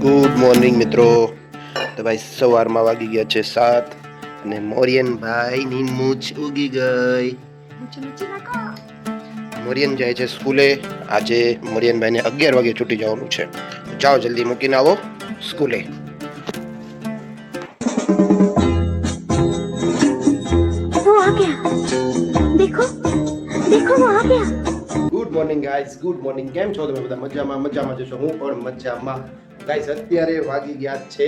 Good morning મિત્રો. તો ભાઈ સવારમાં વાગી ગયા છે 7 અને મોરિયન ભાઈની મૂછ ઉગી ગઈ. મોરિયન જાય છે સ્કૂલે. આજે મોરિયન ભાઈને 11 વાગે છૂટી જવાનું છે. તો જાઓ જલ્દી મૂકીને આવો સ્કૂલે. वो आ गया, देखो देखो वो आ गया. Good morning guys, good morning. કેમ છો તમે બધા? મજામાં જશો? હું પણ મજામાં. ગાઈઝ અત્યારે વાગી ગયા છે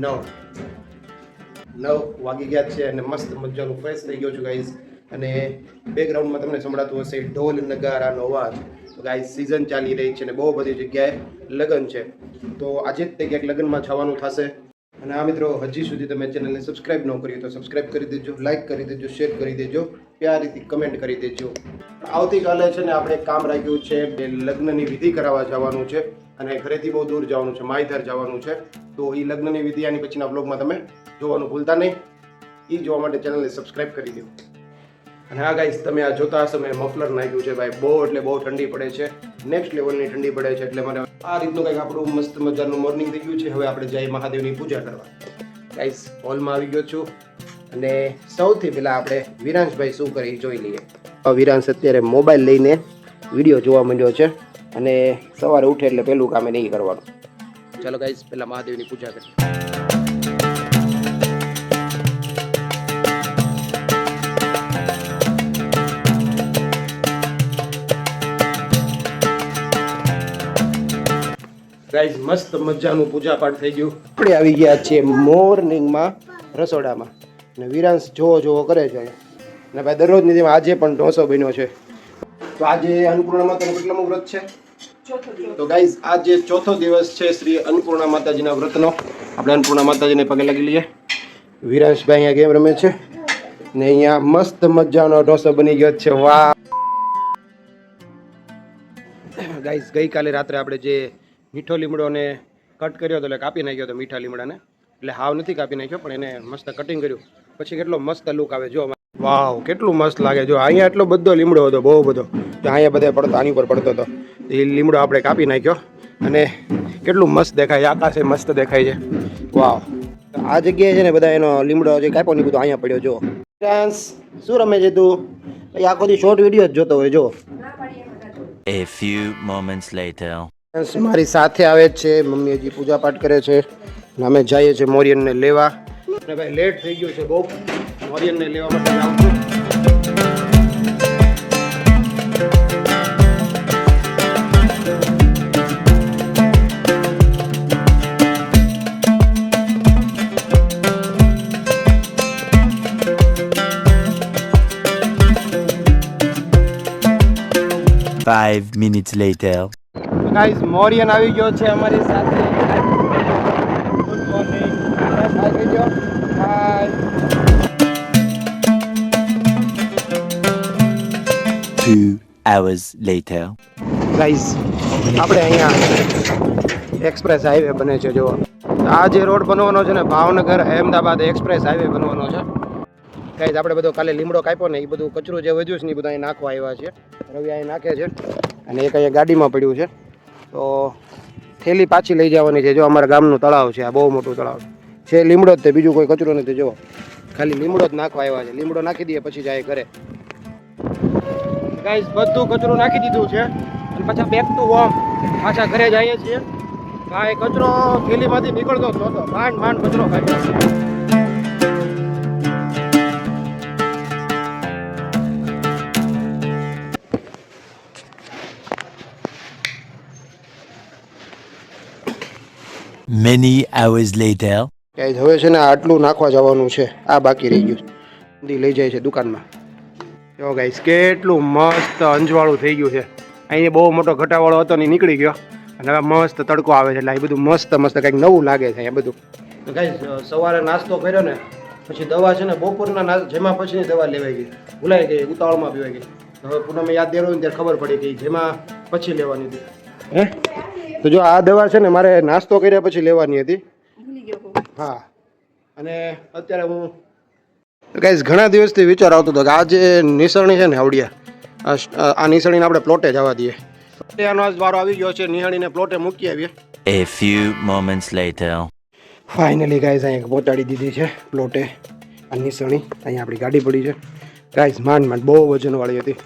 9 વાગી ગયા છે અને મસ્ત મજાનું ફ્રેશ થઈ ગયો છું ગાઈઝ. અને બેકગ્રાઉન્ડમાં તમને સંભળાતું હશે ઢોલ નગારાનો અવાજ. તો ગાઈઝ સિઝન ચાલી રહી છે અને બહુ બધી જગ્યાએ લગ્ન છે. તો આજે જ તે ક્યાંક લગ્નમાં જવાનું થશે. અને આ મિત્રો હજી સુધી તમે ચેનલને સબસ્ક્રાઇબ ન કરી તો સબસ્ક્રાઇબ કરી દેજો, લાઇક કરી દેજો, શેર કરી દેજો, પ્યારીથી કમેન્ટ કરી દેજો. આવતીકાલે છે ને આપણે કામ રાખ્યું છે, લગ્નની વિધિ કરાવવા જવાનું છે અને ઘરેથી બહુ દૂર જવાનું છે, માયધાર જવાનું છે. તો એ લગ્નની વિધિ આની પછીના બ્લોગમાં તમે જોવાનું ભૂલતા નહીં. એ જોવા માટે ચેનલને સબસ્ક્રાઇબ કરી દો. અને હા ગાઈસ, તમે આ જોતા હશો મેં મફલર નાખ્યું છે ભાઈ. બહુ એટલે બહુ ઠંડી પડે છે, નેક્સ્ટ લેવલની ઠંડી પડે છે. એટલે મને આ રીતનું કંઈક આપણું મસ્ત મજાનું મોર્નિંગ થઈ ગયું છે. હવે આપણે જઈ મહાદેવની પૂજા કરવા. ગાઈસ હોલમાં આવી ગયો છું અને સૌથી પહેલાં આપણે વિરાંશભાઈ શું કરે એ જોઈ લઈએ. વિરાંશ અત્યારે મોબાઈલ લઈને વિડીયો જોવા માંડ્યો છે અને સવારે ઉઠે એટલે પહેલું કામ નહીં કરવાનું. ચાલો ગાઈસ પહેલાં મહાદેવની પૂજા કરીએ. ગાઈઝ મસ્ત મજાનું પૂજા પાઠ થઈ ગયું. આપણે આવી ગયા છીએ મોર્નિંગમાં રસોડામાં અને વિરાંશ જોવો કરે છે. અને ભાઈ દરરોજની જેમ આજે પણ ઢોસો બન્યો છે. તો આજે અન્નપૂર્ણા માતાનું કેટલામું વ્રત છે? તો ગાઈઝ આજે ચોથો દિવસ છે શ્રી અન્નપૂર્ણા માતાજીના વ્રતનો. આપણે અન્નપૂર્ણા માતાજીને પગે લાગી લઈએ. વિરાંશભાઈ અહીંયા ગેમ રમે છે ને અહીંયા મસ્ત મજાનો ઢોસો બની ગયો છે. વાહ ગાઈઝ, ગઈકાલે રાત્રે આપણે જે મીઠો લીમડોને કટ કર્યો હતો, એટલે કાપી નાખ્યો હતો મીઠા લીમડાને. એટલે હાવ નથી કાપી નાખ્યો પણ એને મસ્ત કટિંગ કર્યું. પછી કેટલો મસ્ત લુક આવે. જો વાવ કેટલું મસ્ત લાગે. જો અહીંયા એટલો બધો લીમડો હતો, બહુ બધો. તો અહીંયા બધા પડતો, આની ઉપર પડતો હતો. એ લીમડો આપણે કાપી નાખ્યો અને કેટલું મસ્ત દેખાય. આકાશે મસ્ત દેખાય છે. વાવ. આ જગ્યાએ છે ને બધા એનો લીમડો જે કાપ્યો ને બધું અહીંયા પડ્યો. જો ડાન્સ શું રમે છે તું? ભાઈ આખો દી શોર્ટ વિડીયો જ જોતો હોય. જો A few moments later. મારી સાથે આવે છે. મમ્મી હજી પૂજા પાઠ કરે છે અને અમે જઈએ છીએ મોરિયનને લેવા. અને ભાઈ લેટ થઈ ગયું છે બહુ. મોરિયનને લેવા માટે જાઉં છું. Five minutes later. ગાઈઝ મોરિયન આવી ગયો છે અમારી સાથે. Good morning. હાય કહેજો. હાય. 2 hours later. ગાઈઝ આપણે અહીંયા એક્સપ્રેસ હાઈવે બને છે. જો આ જે રોડ બનવાનો છે ને, ભાવનગર અહેમદાબાદ એક્સપ્રેસ હાઈવે બનવાનો છે. ગાઈઝ આપણે બધો કાલે લીમડો કાપ્યો ને, એ બધું કચરું જે વધ્યું છે ને એ બધું અહીં નાખવા આવ્યા છે. રવિ અહીં નાખે છે અને એક અહીંયા ગાડીમાં પડ્યું છે. તો થેલી પાછી લઈ જવાની છે. જો અમારા ગામનું તળાવ છે, આ બહુ મોટું તળાવ છે. લીમડો જ તે, બીજું કોઈ કચરો નથી. જો ખાલી લીમડો જ નાખવા આવ્યા છે. લીમડો નાખી દઈએ પછી જાય ઘરે. ગાઈઝ બધું કચરું નાખી દીધું છે અને પાછા બેક ટુ હોમ પાછા ઘરે જઈએ છીએ. ભાઈ કચરો થેલીમાંથી નીકળતો જ નહોતો. માંડ કચરો કાઢ્યો. Many hours later. ગાઈઝ હવે છે ને આટલું નાખવા જવાનું છે. આ બાકી રહી ગયું. લઈ જાય છે દુકાનમાં. જો ગાઈઝ કેટલું મસ્ત અંજવાળું થઈ ગયું છે. અહીંયા બહુ મોટો ઘટાવાળો હતો ને નીકળી ગયો અને હવે મસ્ત તડકો આવે છે. એટલે આ બધું મસ્ત કંઈક નવું લાગે છે અહીંયા બધું. તો ગાઈઝ સવારે નાસ્તો કર્યો ને પછી દવા છે ને બપોરના જેમાં પછીની દવા લેવાઈ ગઈ, ભૂલાઈ ગઈ, ઉતાવળમાં પીવાઈ ગઈ. હવે પૂનમે યાદ દેવાનું ત્યારે ખબર પડી ગઈ જેમાં પછી લેવાની હતી. તો જો આ દવા છે ને મારે નાસ્તો કર્યા પછી લેવાની હતી. હા. અને અત્યારે હું ગાઈઝ ઘણા દિવસથી વિચાર આવતો હતો કે આ જે નિસરણી છે ને આવડિયા, આ નિસરણીને આપણે પ્લોટે જવા દઈએ. ત્યાંનો આજ વારો આવી ગયો છે, નિહાળીને પ્લોટે મૂકી આવીએ. A few moments later. Finally guys અહીંયા પહોંચાડી દીધી છે પ્લોટે આ નિસણી. અહીંયા આપણી ગાડી પડી છે ગાઈઝ, માંડ બહુ વજનવાળી હતી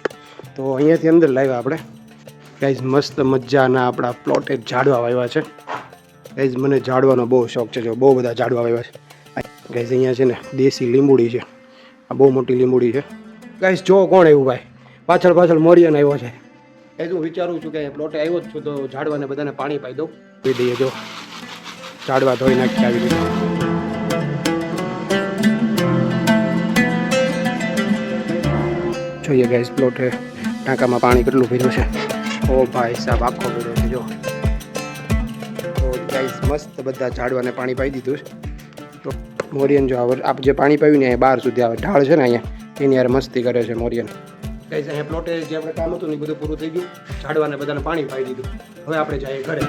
તો અહીંયાથી અંદર લાવ્યા આપણે ગાઈઝ. મસ્ત મજાના આપણા પ્લોટે ઝાડવા વાવ્યા છે ગાઈઝ. મને ઝાડવાનો બહુ શોખ છે, જો બહુ બધા ઝાડવા વાવ્યા છે ગાઈઝ. અહીંયા છે ને દેશી લીંબુડી છે, આ બહુ મોટી લીંબુડી છે ગાઈઝ. જો કોણ આવ્યું ભાઈ, પાછળ મોરિયન આવ્યો છે. એ હું વિચારું છું કે પ્લોટે આવ્યો જ છું તો ઝાડવાને બધાને પાણી પાઈ દઉં, પી દઈએ. જો ઝાડવા ધોઈ નાખી આવી રીતે. જોઈએ ગાઈસ પ્લોટે ટાંકામાં પાણી કેટલું ભર્યું છે. ઓ ભાઈ સાહેબ આખો ભર્યો છે જો. તો ગાઈસ મસ્ત બધા ઝાડવાને પાણી પાઈ દીધું છે. તો મોરિયન જો આપ જે પાણી પાયું ને એ બહાર સુધી આવે, ઢાળ છે ને અહીંયા એની યાર મસ્તી કરે છે મોરિયન. ગાઈસ અહીંયા પ્લોટે જે આપણે કામ હતું ને એ બધું પૂરું થઈ ગયું, ઝાડવાને બધાને પાણી પાઈ દીધું. હવે આપણે જઈએ ઘરે.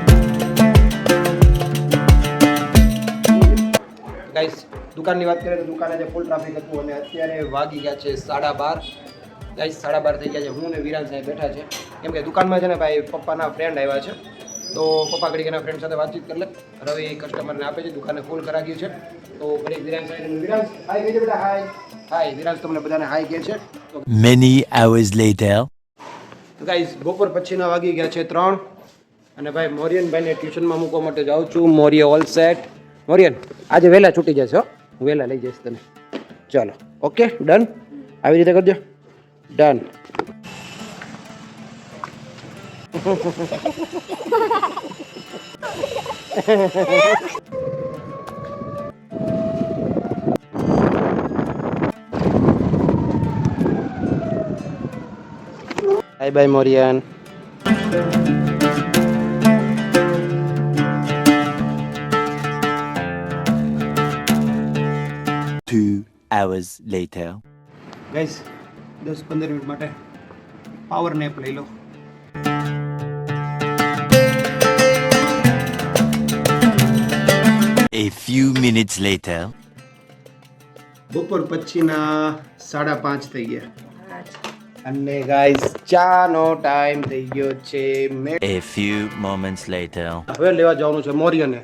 ગાઈસ દુકાનની વાત કરીએ તો દુકાને જે ફૂલ ટ્રાફિક હતું અને અત્યારે વાગી ગયા છે 12:30. ગાઈસ 12:30 થઈ ગયા છે. હું ને વિરાન સાહેબ બેઠા છે કેમ કે દુકાનમાં છે ને ભાઈ પપ્પાના ફ્રેન્ડ આવ્યા છે તો પપ્પા ઘડીક એના ફ્રેન્ડ સાથે વાતચીત કરી લે. રવિ કસ્ટમરને આપે છે, દુકાને ફૂલ કરાવી છે તો ઘડીક વિરાન સાહેબ વિરાન હાય કહેજો બેટા. હાય વિરાન તમને બધાને હાય કહે છે. Many hours later. ગાઈસ બપોર પછીના વાગી ગયા છે 3 અને ભાઈ મોરિયનભાઈને ટ્યુશનમાં મૂકવા માટે જાઉં છું. મોરિય ઓલ સેટ. મોરિયન આજે વહેલા છૂટી જશે હો, હું વહેલા લઈ જઈશ તને. ચાલો ઓકે ડન, આવી રીતે કરજો. Done. Bye bye મોરિયન. 2 hours later. Guys 10-15 minute માટે પાવર નેપ લઈ લો. A few minutes later. બપોર પછીના 5:30 થઈ ગયા અને ગાઈસ ચાનો ટાઈમ થઈ ગયો છે. A few moments later. હવે લેવા જવાનું છે મોરિયને.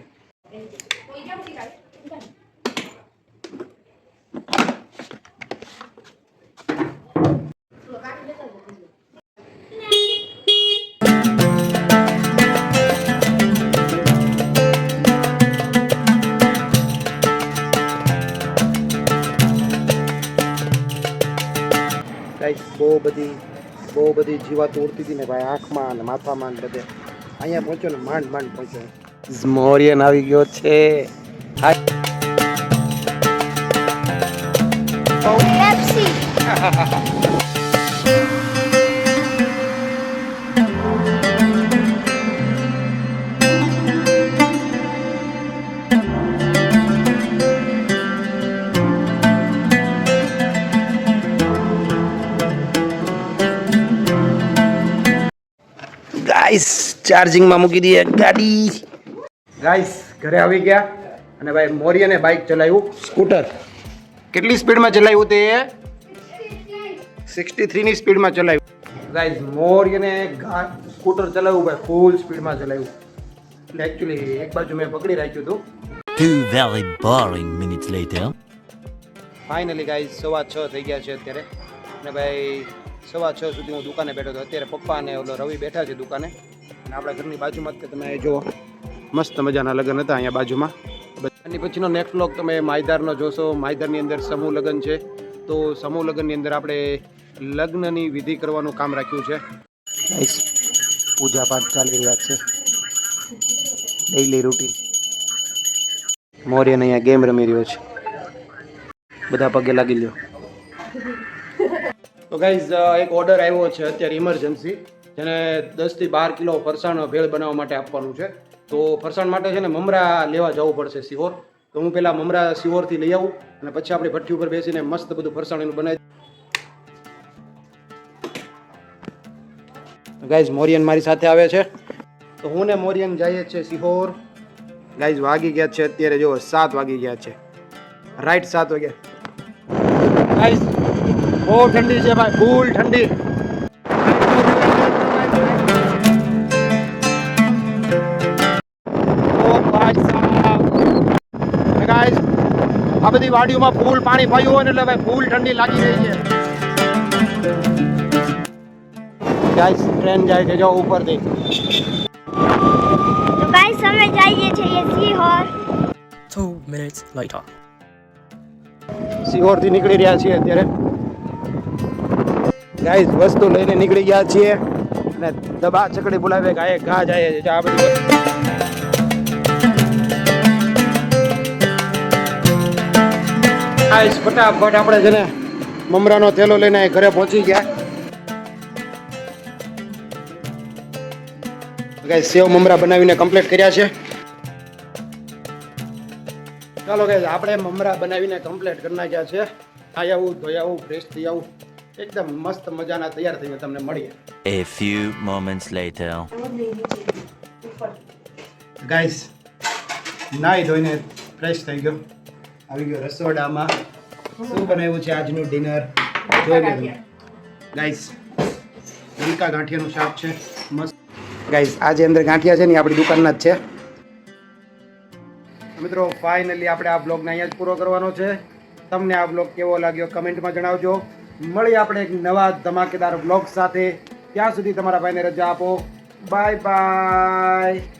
બહુ બધી જીવાતો ઉડતી હતી ને ભાઈ, આંખમાં ને માથામાં ને બધે. અહીંયા પહોંચ્યો ને માંડ પહોંચ્યો. મોરિયન આવી ગયો છે. ગાઈસ ચાર્જિંગમાં મૂકી દઈએ ગાડી. ગાઈસ ઘરે આવી ગયા અને ભાઈ મોરિયને બાઇક ચલાવ્યું, સ્કૂટર. કેટલી સ્પીડમાં ચલાવ્યું તે? 63 ની સ્પીડમાં ચલાવ્યું. ગાઈસ મોરિયને સ્કૂટર ચલાવ્યું ભાઈ ફૂલ સ્પીડમાં ચલાવ્યું. એટલે એકચ્યુઅલી એક બાજુ મેં પકડી રાખ્યું હતું. 2 very boring minutes later. Finally guys 6:15 થઈ ગયા છે અત્યારે અને ભાઈ 6:15 સુધી હું દુકાને બેઠો હતો. અત્યારે પપ્પા અને ઓલો રવિ બેઠા છે દુકાને અને આપણા ઘરની બાજુમાં જ તમે જુઓ મસ્ત મજાના લગ્ન હતા અહીંયા બાજુમાં. એની પછીનો નેક્સ્ટ વ્લોગ તમે માયદારનો જોશો. માયદારની અંદર સમૂહ લગ્ન છે તો સમૂહ લગ્નની અંદર આપણે લગ્નની વિધિ કરવાનું કામ રાખ્યું છે. પૂજા પાઠ ચાલી રહ્યા છે, ડેઈલી રૂટીન. મોરિયન અહીંયા ગેમ રમી રહ્યો છે, બધા પગે લાગી લ્યો. તો ગાઈઝ એક ઓર્ડર આવ્યો છે અત્યારે ઇમરજન્સી, જેને 10 થી 12 કિલો ફરસાણ ભેળ બનાવવા માટે આપવાનું છે. તો ફરસાણ માટે છે ને મમરા લેવા જવું પડશે સિહોર. તો હું પહેલાં મમરા સિહોરથી લઈ આવું અને પછી આપણી ભઠ્ઠી ઉપર બેસીને મસ્ત બધું ફરસાણ એનું બનાવી. ગાઈઝ મોરિયન મારી સાથે આવે છે તો હું ને મોરિયન જઈએ છીએ સિહોર. ગાઈઝ વાગી ગયા છે અત્યારે જો 7 વાગી ગયા છે, રાઈટ 7 વાગ્યા. ગાઈઝ બહુ ઠંડી છે ભાઈ, ફૂલ ઠંડી. આ બધી વાડીઓમાં ફૂલ પાણી પાયું હોય ને એટલે ભાઈ ફૂલ ઠંડી લાગી રહી છે ગાઈસ ટ્રેન જાય છે જો ઉપરથી तो गाइस हमें जाइए चाहिए सीहोर 2 minutes later. સિહોર થી નીકળી રહ્યા છીએ અત્યારે ગાઈસ વસ્તુ લઈને નીકળી ગયા છીએ અને દબા ચકડી બોલાવે ગાય ઘા જાય છે આ બધી ગાઈસ ફટાફટ આપણે છે ને મમરાનો થેલો લઈને ઘરે પહોંચી ગયા ગાઈસ સેવ મમરા બનાવીને કમ્પ્લીટ કર્યા છે ચાલો ગાઈસ આપણે મમરા બનાવીને કમ્પ્લીટ કરી નાખ્યા છે ખાઈ આવું ધોઈ આવું ફ્રેશ થઈ આવું એકદમ મસ્ત મજાના તૈયાર થઈને તમને મળીએ A few moments later. Guys નાઈ ધોઈને ફ્રેશ થઈ ગયો આવી ગયો રસોડામાં શું બનાવ્યું છે આજનું ડિનર જોઈ લેજો ગાઈસ મિલકા ગાંઠિયાનું શાક છે મસ્ત ગાઈસ આજે અંદર ગાંઠિયા છે ને એ આપણી દુકાનના જ છે મિત્રો ફાઇનલી આપણે આ બ્લોગને અહીંયા જ પૂરો કરવાનો છે તમને આ બ્લોગ કેવો લાગ્યો કમેન્ટમાં જણાવજો મળીએ આપણે એક નવા ધમાકેદાર બ્લોગ સાથે ત્યાં સુધી તમારા ભાઈને રજા આપો બાય બાય